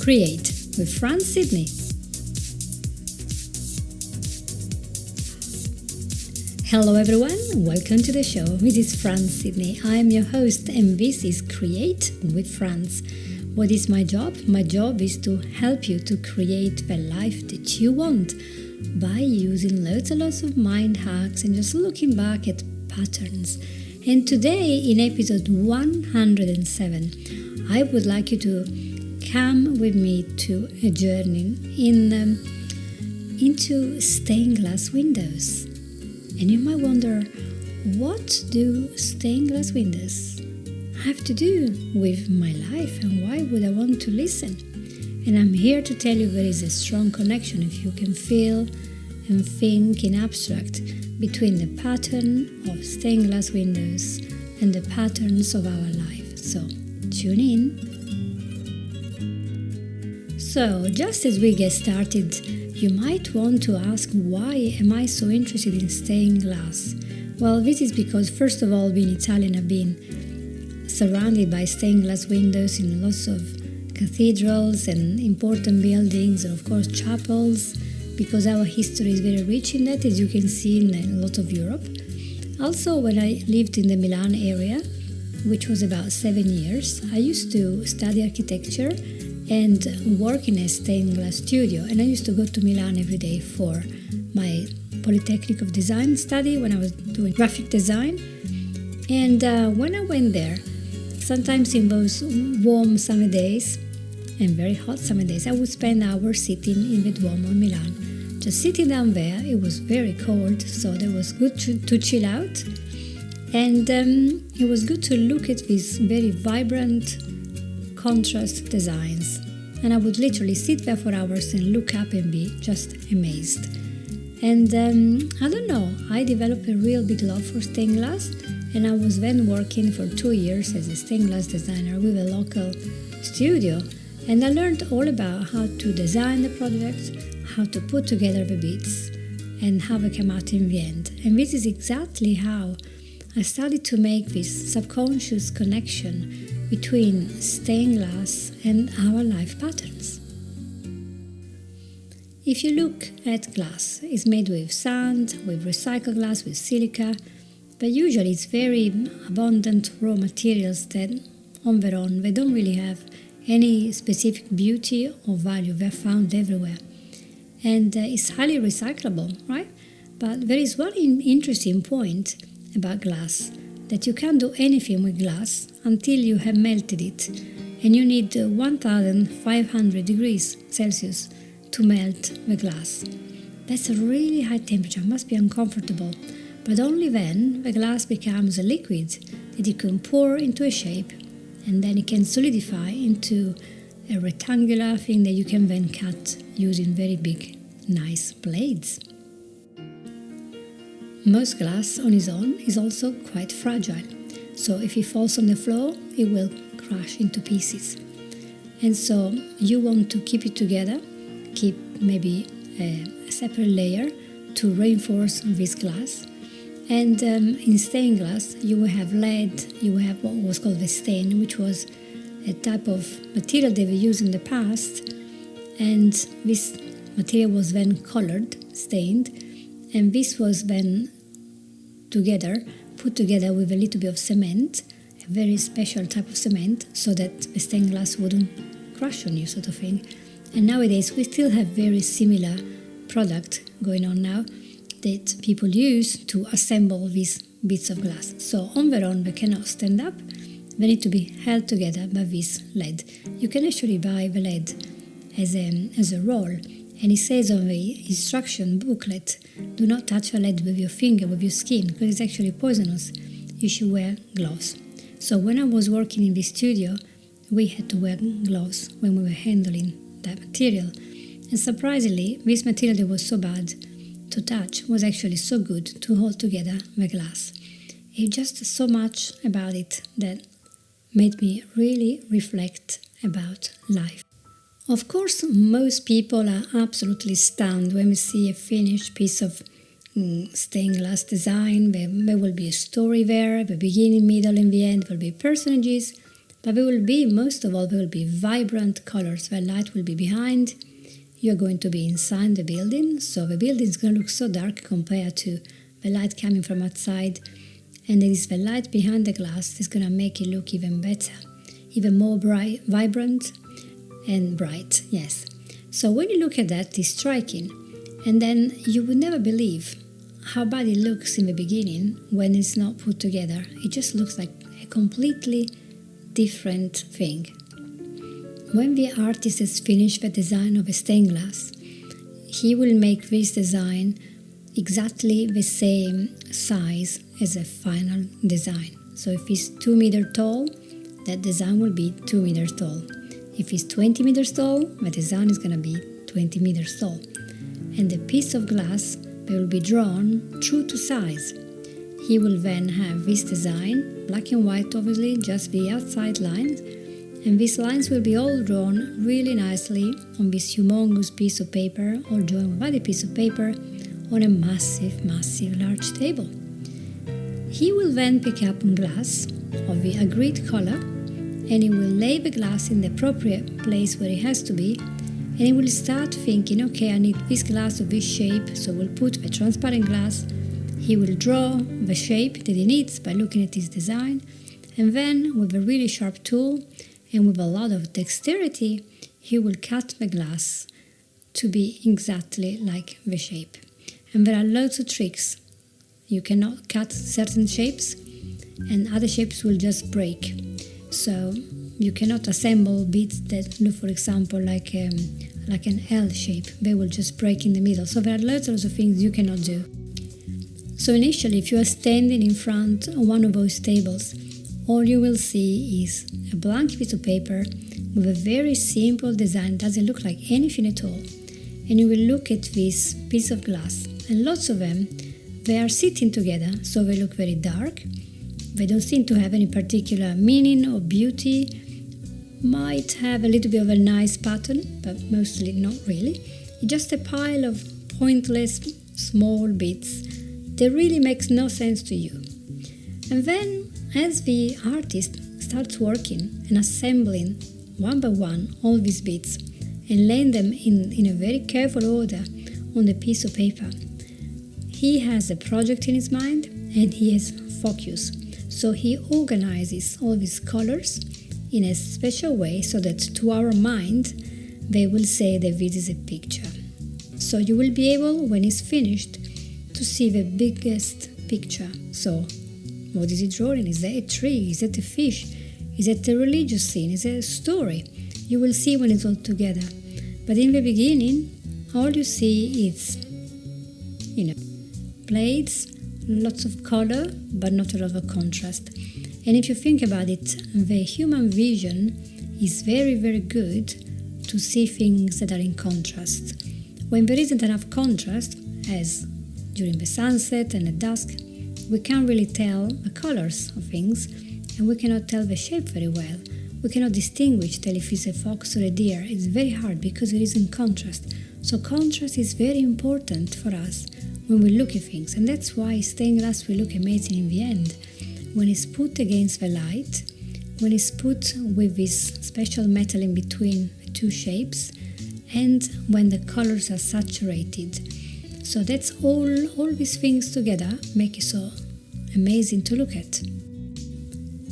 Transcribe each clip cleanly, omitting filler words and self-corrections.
Create with Franz Sidney. Hello everyone, welcome to the show. This is Franz Sidney. I am your host and this is Create with Franz. What is my job? My job is to help you to create the life that you want by using lots and lots of mind hacks and just looking back at patterns. And today in episode 107, I would like you to come with me to a journey into stained glass windows. And you might wonder, what do stained glass windows have to do with my life and why would I want to listen? And I'm here to tell you there is a strong connection, if you can feel and think in abstract, between the pattern of stained glass windows and the patterns of our life. So tune in. So just as we get started, you might want to ask, why am I so interested in stained glass? Well, this is because, first of all, being Italian, I've been surrounded by stained glass windows in lots of cathedrals and important buildings, and of course chapels, because our history is very rich in that, as you can see in a lot of Europe. Also, when I lived in the Milan area, which was about 7 years, I used to study architecture and work in a stained glass studio, and I used to go to Milan every day for my Polytechnic of Design study when I was doing graphic design. And when I went there, sometimes in those warm summer days and very hot summer days, I would spend hours sitting in the Duomo in Milan, just sitting down there. It was very cold, so it was good to chill out, and it was good to look at these very vibrant contrast designs. And I would literally sit there for hours and look up and be just amazed. And I don't know, I developed a real big love for stained glass, and I was then working for 2 years as a stained glass designer with a local studio, and I learned all about how to design the project, how to put together the bits, and how they come out in the end. And this is exactly how I started to make this subconscious connection between stained glass and our life patterns. If you look at glass, it's made with sand, with recycled glass, with silica, but usually it's very abundant raw materials that on their own, they don't really have any specific beauty or value. They're found everywhere. And it's highly recyclable, right? But there is one interesting point about glass, that you can't do anything with glass until you have melted it, and you need 1500 degrees Celsius to melt the glass. That's a really high temperature, must be uncomfortable, but only then the glass becomes a liquid that you can pour into a shape, and then it can solidify into a rectangular thing that you can then cut using very big, nice blades. Most glass on its own is also quite fragile, so if it falls on the floor, it will crash into pieces. And so you want to keep it together, keep maybe a separate layer to reinforce this glass. And in stained glass, you will have lead, you will have what was called the stain, which was a type of material they were used in the past, and this material was then colored, stained, and this was then put together with a little bit of cement, a very special type of cement, so that the stained glass wouldn't crash on you, sort of thing. And nowadays we still have very similar product going on now that people use to assemble these bits of glass. So on their own they cannot stand up, they need to be held together by this lead. You can actually buy the lead as a roll, and it says on the instruction booklet, do not touch the lead with your finger, with your skin, because it's actually poisonous. You should wear gloves. So when I was working in the studio, we had to wear gloves when we were handling that material. And surprisingly, this material that was so bad to touch was actually so good to hold together the glass. It's just so much about it that made me really reflect about life. Of course, most people are absolutely stunned when we see a finished piece of stained glass design. There will be a story there, the beginning, middle, and the end. There will be personages, But most of all, there will be vibrant colors. The light will be behind. You're going to be inside the building, so the building is going to look so dark compared to the light coming from outside. And there is the light behind the glass that's going to make it look even better, even more bright, vibrant and bright, yes. So when you look at that, it's striking. And then you would never believe how bad it looks in the beginning when it's not put together. It just looks like a completely different thing. When the artist has finished the design of a stained glass, he will make this design exactly the same size as a final design. So if it's 2 meters tall, that design will be 2 meters tall. If it's 20 meters tall, the design is going to be 20 meters tall. And the piece of glass will be drawn true to size. He will then have this design, black and white obviously, just the outside lines, and these lines will be all drawn really nicely on this humongous piece of paper, or joined with other piece of paper on a massive, large table. He will then pick up glass of the agreed color, and he will lay the glass in the appropriate place where it has to be, and he will start thinking, okay, I need this glass of this shape, so we'll put the transparent glass. He will draw the shape that he needs by looking at his design, and then with a really sharp tool and with a lot of dexterity, he will cut the glass to be exactly like the shape. And there are lots of tricks. You cannot cut certain shapes, and other shapes will just break. So you cannot assemble bits that look, for example, like an L shape. They will just break in the middle. So there are lots of things you cannot do. So initially, if you are standing in front of one of those tables, all you will see is a blank piece of paper with a very simple design. It doesn't look like anything at all. And you will look at this piece of glass, and lots of them, they are sitting together, so they look very dark. They don't seem to have any particular meaning or beauty. Might have a little bit of a nice pattern, but mostly not really. It's just a pile of pointless small bits that really makes no sense to you. And then, as the artist starts working and assembling one by one all these bits and laying them in a very careful order on the piece of paper, he has a project in his mind and he has focus. So he organizes all these colors in a special way so that to our mind they will say that this is a picture. So you will be able, when it's finished, to see the biggest picture. So what is he drawing? Is that a tree? Is that a fish? Is that a religious scene? Is that a story? You will see when it's all together. But in the beginning, all you see is, plates, lots of color, but not a lot of contrast. And if you think about it, the human vision is very, very good to see things that are in contrast. When there isn't enough contrast, as during the sunset and at dusk, we can't really tell the colors of things, and we cannot tell the shape very well. We cannot tell if it's a fox or a deer. It's very hard because it isn't contrast. So contrast is very important for us when we look at things, and that's why stained glass will look amazing in the end. When it's put against the light, when it's put with this special metal in between the two shapes, and when the colors are saturated. So that's all these things together make it so amazing to look at.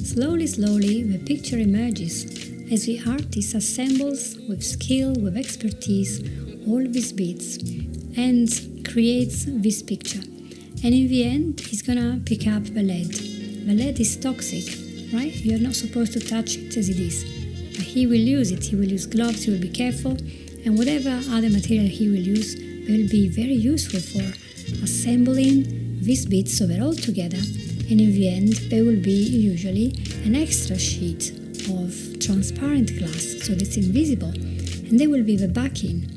Slowly, the picture emerges as the artist assembles with skill, with expertise, all these bits and creates this picture. And in the end, he's gonna pick up the lead. The lead is toxic, right? You're not supposed to touch it as it is. But he will use it. He will use gloves, he will be careful, and whatever other material he will use will be very useful for assembling these bits so they're all together. And in the end, there will be usually an extra sheet of transparent glass, so that's invisible, and they will be the backing.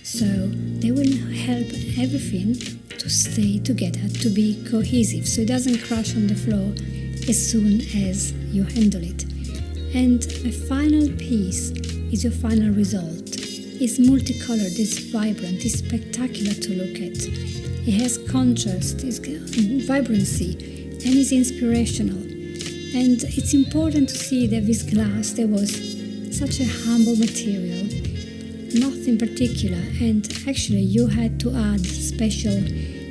So they will help everything to stay together, to be cohesive, so it doesn't crash on the floor as soon as you handle it. And the final piece is your final result. It's multicolored, it's vibrant, it's spectacular to look at. It has contrast, it's vibrancy, and it's inspirational. And it's important to see that this glass, there was such a humble material, nothing particular, and actually you had to add special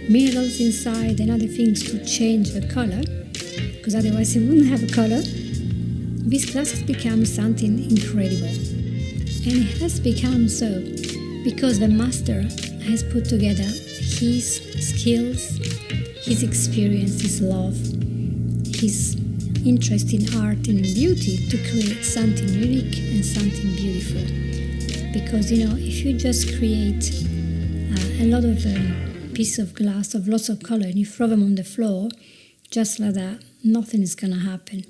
minerals inside and other things to change the color, because otherwise it wouldn't have a color. This glass has become something incredible. And it has become so because the master has put together his skills, his experience, his love, his interest in art and in beauty to create something unique and something beautiful. Because, if you just create a lot of pieces of glass of lots of color and you throw them on the floor, just like that, nothing is going to happen.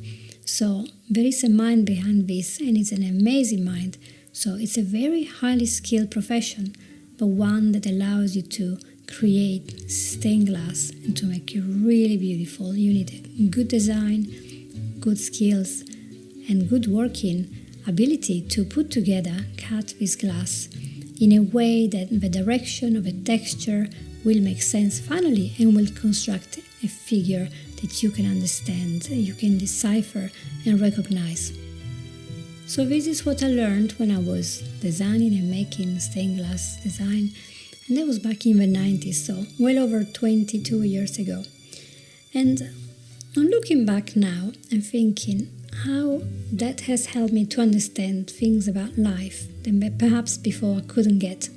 So there is a mind behind this, and it's an amazing mind. So it's a very highly skilled profession, but one that allows you to create stained glass and to make it really beautiful. You need good design, good skills, and good working ability to put together, cut this glass in a way that the direction of a texture will make sense finally and will construct a figure that you can understand, you can decipher and recognize. So this is what I learned when I was designing and making stained glass design, and that was back in the 90s, so well over 22 years ago. And I'm looking back now and thinking how that has helped me to understand things about life that perhaps before I couldn't get.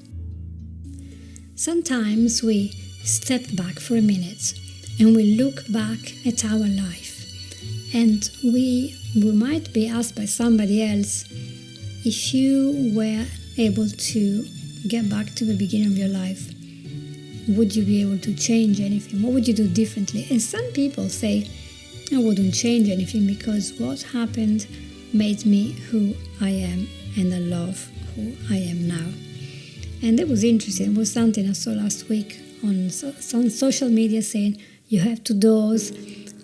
Sometimes we step back for a minute and we look back at our life, and we might be asked by somebody else, if you were able to get back to the beginning of your life, would you be able to change anything? What would you do differently? And some people say, I wouldn't change anything because what happened made me who I am, and I love who I am now. And that was interesting. It was something I saw last week on some social media saying you have 2 doors,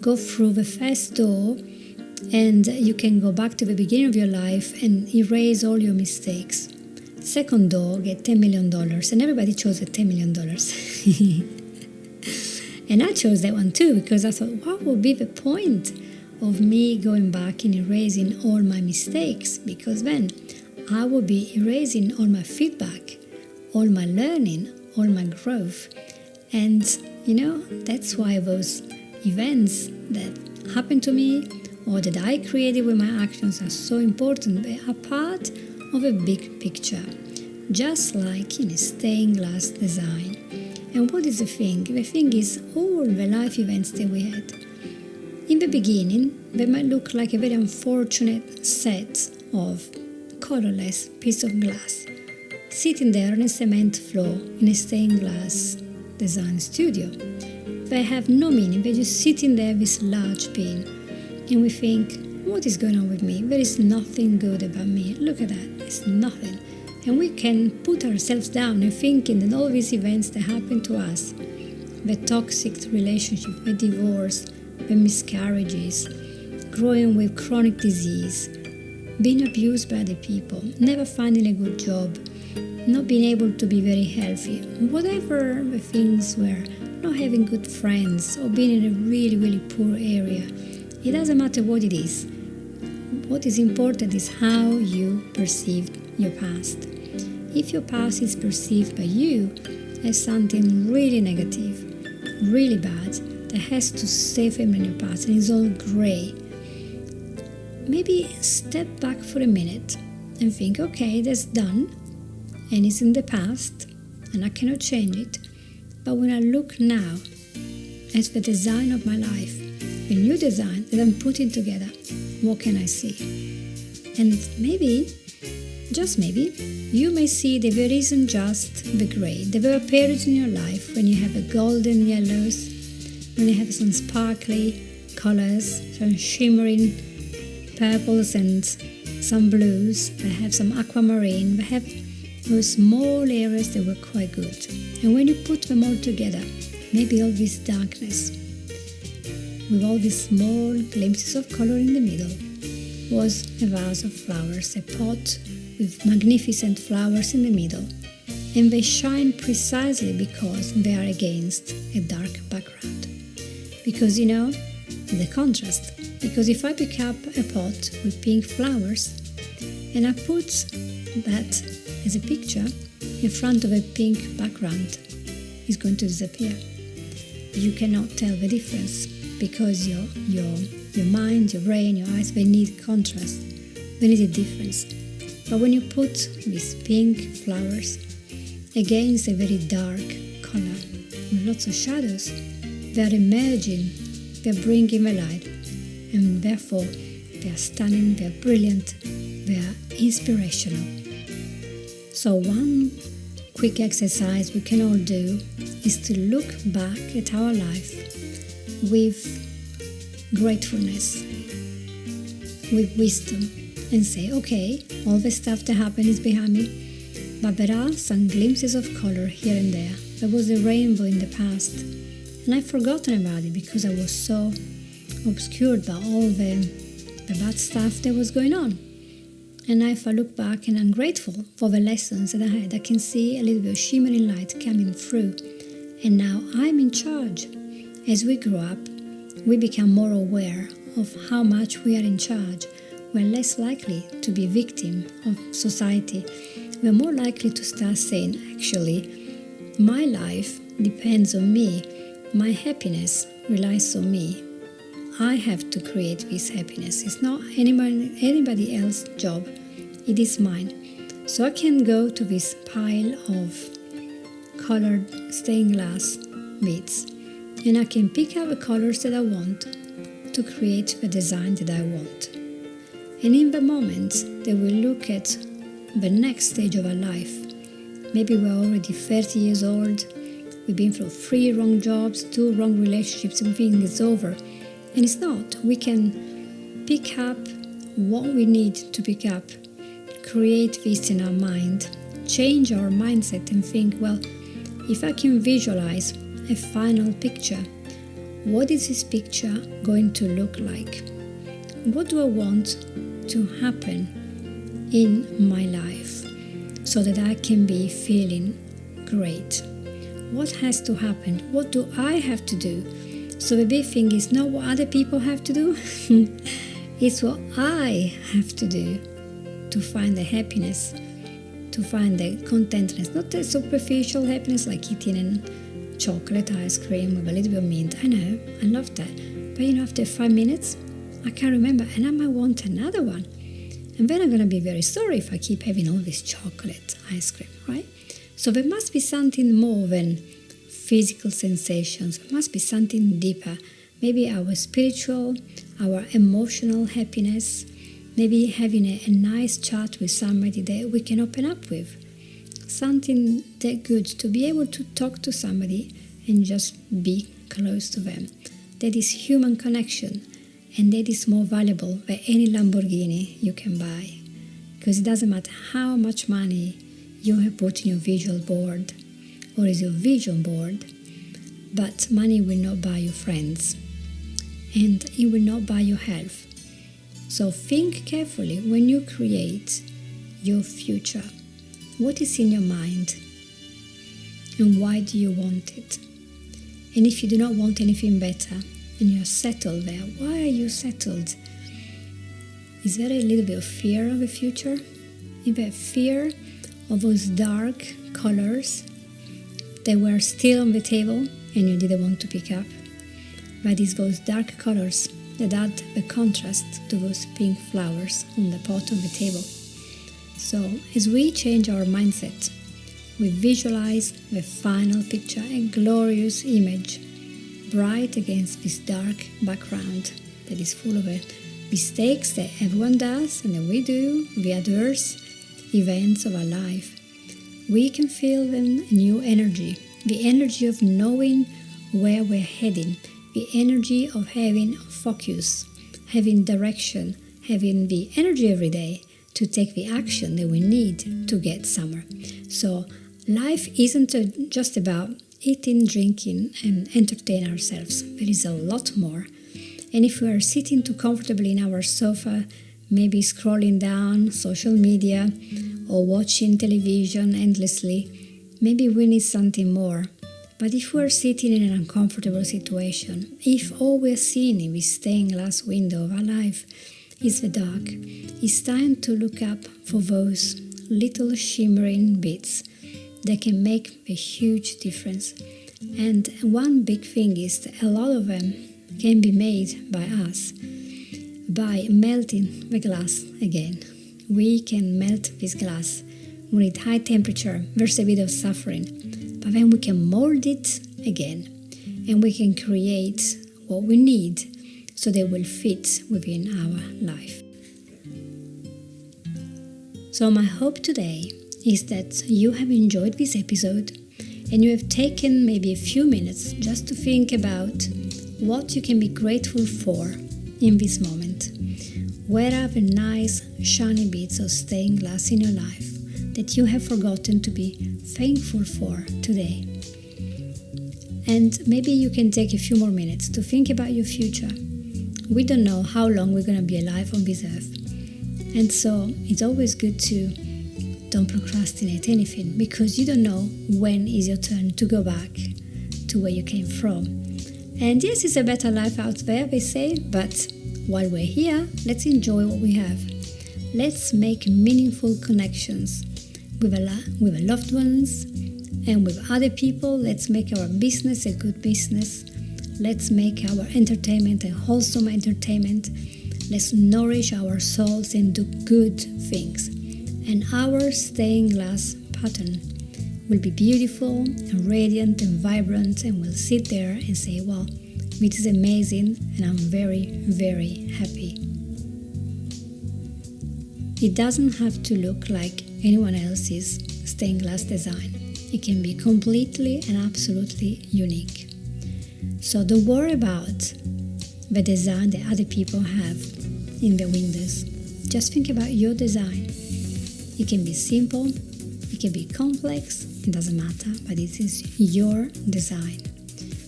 go through the first door and you can go back to the beginning of your life and erase all your mistakes. Second door, get $10 million, and everybody chose the $10 million. And I chose that one too because I thought, what would be the point of me going back and erasing all my mistakes? Because then I would be erasing all my feedback, all my learning, all my growth. And, that's why those events that happened to me or that I created with my actions are so important. They are part of a big picture, just like in a stained glass design. And what is the thing? The thing is all the life events that we had. In the beginning, they might look like a very unfortunate set of colorless piece of glass, sitting there on a cement floor in a stained glass design studio. They have no meaning, they're just sitting there with this large pin. And we think, what is going on with me? There is nothing good about me. Look at that, there's nothing. And we can put ourselves down and thinking that all these events that happen to us, the toxic relationship, the divorce, the miscarriages, growing with chronic disease, being abused by other people, never finding a good job, not being able to be very healthy, whatever the things were, not having good friends or being in a really, really poor area. It doesn't matter what it is. What is important is how you perceived your past. If your past is perceived by you as something really negative, really bad, that has to stay from in your past and is all grey, maybe step back for a minute and think, okay, that's done and it's in the past and I cannot change it. But when I look now at the design of my life, the new design that I'm putting together, what can I see? And maybe, just maybe, you may see that there isn't just the grey. There are periods in your life when you have a golden yellows, when you have some sparkly colors, some shimmering purples and some blues. They have some aquamarine. They have those small areas that were quite good. And when you put them all together, maybe all this darkness, with all these small glimpses of color in the middle, was a vase of flowers, a pot with magnificent flowers in the middle. And they shine precisely because they are against a dark background. Because, the contrast Because if I pick up a pot with pink flowers and I put that as a picture in front of a pink background, it's going to disappear. You cannot tell the difference because your mind, your brain, your eyes, they need contrast. They need a difference. But when you put these pink flowers against a very dark color with lots of shadows, they are emerging, they are bringing the light, and therefore they are stunning, they are brilliant, they are inspirational. So one quick exercise we can all do is to look back at our life with gratefulness, with wisdom, and say, okay, all the stuff that happened is behind me, but there are some glimpses of color here and there. There was a rainbow in the past, and I've forgotten about it because I was so obscured by all the bad stuff that was going on. And now if I look back and I'm grateful for the lessons that I had, I can see a little bit of shimmering light coming through. And now I'm in charge. As we grow up, we become more aware of how much we are in charge. We're less likely to be victim of society. We're more likely to start saying, actually, my life depends on me. My happiness relies on me. I have to create this happiness. It's not anybody else's job. It is mine. So I can go to this pile of colored stained glass beads and I can pick out the colors that I want to create the design that I want. And in the moment that we look at the next stage of our life, maybe we're already 30 years old, we've been through 3 wrong jobs, 2 wrong relationships, and we think it's over. And it's not. We can pick up what we need to pick up, create this in our mind, change our mindset and think, well, if I can visualize a final picture, what is this picture going to look like? What do I want to happen in my life so that I can be feeling great? What has to happen? What do I have to do? So the big thing is not what other people have to do, it's what I have to do to find the happiness, to find the contentness, not the superficial happiness like eating a chocolate ice cream with a little bit of mint. I know, I love that. But after 5 minutes, I can't remember and I might want another one. And then I'm going to be very sorry if I keep having all this chocolate ice cream, right? So there must be something more than physical sensations. It must be something deeper. Maybe our spiritual, our emotional happiness. Maybe having a nice chat with somebody that we can open up with. Something that good to be able to talk to somebody and just be close to them. That is human connection, and that is more valuable than any Lamborghini you can buy. Because it doesn't matter how much money you have put in your visual board or is your vision board, but money will not buy you friends, and it will not buy your health. So think carefully when you create your future. What is in your mind? And why do you want it? And if you do not want anything better and you're settled there, why are you settled? Is there a little bit of fear of the future? Is there fear of those dark colors that were still on the table and you didn't want to pick up? But it's those dark colors that add the contrast to those pink flowers on the pot of the table. So as we change our mindset, we visualize the final picture, a glorious image, bright against this dark background that is full of mistakes that everyone does and that we do, the adverse events of our life. We can feel then a new energy, the energy of knowing where we're heading, the energy of having focus, having direction, having the energy every day to take the action that we need to get somewhere. So life isn't just about eating, drinking, and entertain ourselves. There is a lot more. And if we are sitting too comfortably in our sofa, maybe scrolling down social media or watching television endlessly, maybe we need something more But if we're sitting in an uncomfortable situation, if all we're seeing in this stained glass window of our life is the dark, it's time to look up for those little shimmering bits that can make a huge difference. And one big thing is that a lot of them can be made by us, by melting the glass again. We can melt this glass. We need high temperature, there's a bit of suffering, but then we can mold it again, and we can create what we need so they will fit within our life. So my hope today is that you have enjoyed this episode and you have taken maybe a few minutes just to think about what you can be grateful for in this moment. Where are the nice shiny bits of stained glass in your life that you have forgotten to be thankful for today? And maybe you can take a few more minutes to think about your future. We don't know how long we're going to be alive on this earth. And so it's always good to don't procrastinate anything, because you don't know when is your turn to go back to where you came from. And yes, it's a better life out there, they say, but while we're here, let's enjoy what we have. Let's make meaningful connections with our loved ones and with other people. Let's make our business a good business. Let's make our entertainment a wholesome entertainment. Let's nourish our souls and do good things. And our stained glass pattern will be beautiful and radiant and vibrant, and we'll sit there and say, wow, it is amazing, and I'm very, very happy. It doesn't have to look like anyone else's stained glass design. It can be completely and absolutely unique. So don't worry about the design that other people have in their windows. Just think about your design. It can be simple, it can be complex, it doesn't matter, but it is your design.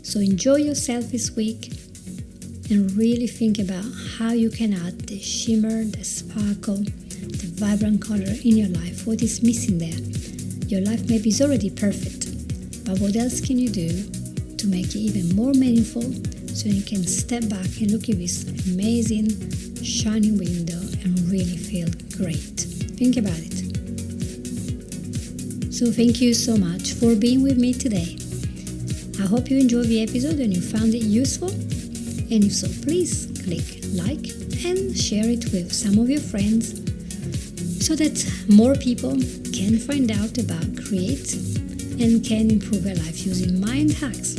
So enjoy yourself this week and really think about how you can add the shimmer, the sparkle, the vibrant color in your life. What is missing there? Your life maybe is already perfect, but what else can you do to make it even more meaningful so you can step back and look at this amazing shining window and really feel great? Think about it. So thank you so much for being with me today. I hope you enjoyed the episode and you found it useful. And if so, please click like and share it with some of your friends so that more people can find out about Create and can improve their life using mind hacks.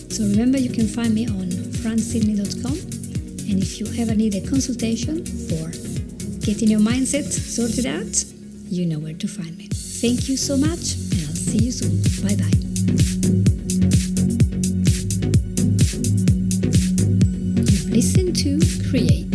So remember, you can find me on franzsidney.com, and if you ever need a consultation for getting your mindset sorted out, you know where to find me. Thank you so much, and I'll see you soon. Bye-bye. You've listened to Create.